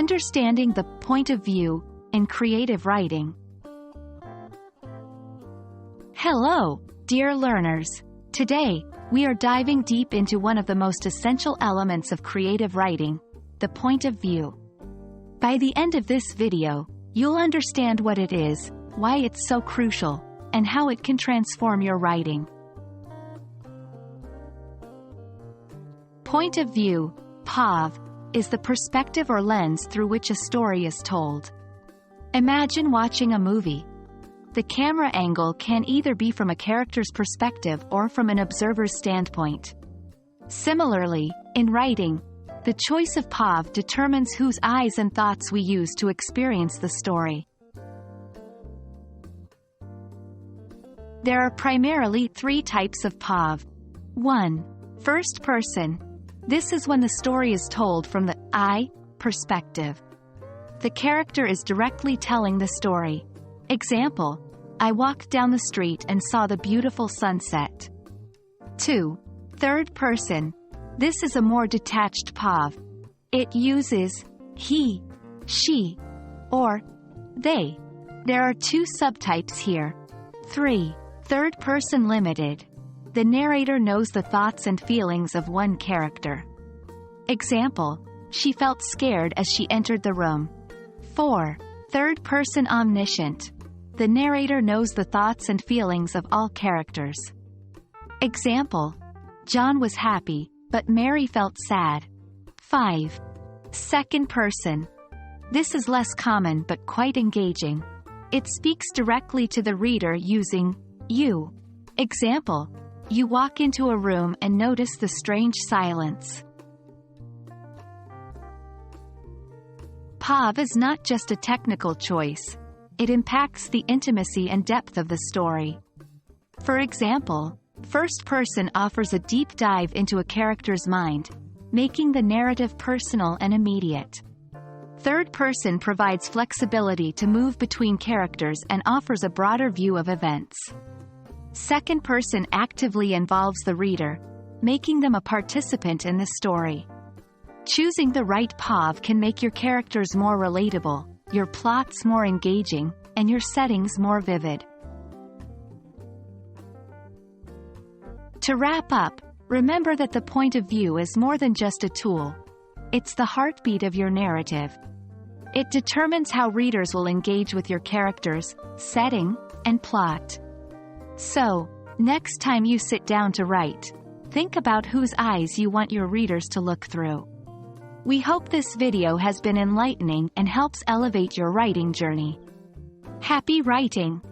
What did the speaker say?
Understanding the point of view in creative writing. Hello, dear learners. Today, we are diving deep into one of the most essential elements of creative writing, the point of view. By the end of this video, you'll understand what it is, why it's so crucial, and how it can transform your writing. Point of view, POV, is the perspective or lens through which a story is told. Imagine watching a movie. The camera angle can either be from a character's perspective or from an observer's standpoint. Similarly, in writing, the choice of POV determines whose eyes and thoughts we use to experience the story. There are primarily three types of POV. 1. First person. This is when the story is told from the I perspective. The character is directly telling the story. Example: I walked down the street and saw the beautiful sunset. 2. Third person. This is a more detached POV. It uses he, she, or they. There are two subtypes here. 3. Third person limited. The narrator knows the thoughts and feelings of one character. Example: she felt scared as she entered the room. 4. Third person omniscient. The narrator knows the thoughts and feelings of all characters. Example: John was happy, but Mary felt sad. 5. Second person. This is less common but quite engaging. It speaks directly to the reader using you. Example: you walk into a room and notice the strange silence. POV is not just a technical choice. It impacts the intimacy and depth of the story. For example, first person offers a deep dive into a character's mind, making the narrative personal and immediate. Third person provides flexibility to move between characters and offers a broader view of events. Second person actively involves the reader, making them a participant in the story. Choosing the right POV can make your characters more relatable, your plots more engaging, and your settings more vivid. To wrap up, remember that the point of view is more than just a tool. It's the heartbeat of your narrative. It determines how readers will engage with your characters, setting, and plot. So, next time you sit down to write, think about whose eyes you want your readers to look through. We hope this video has been enlightening and helps elevate your writing journey. Happy writing!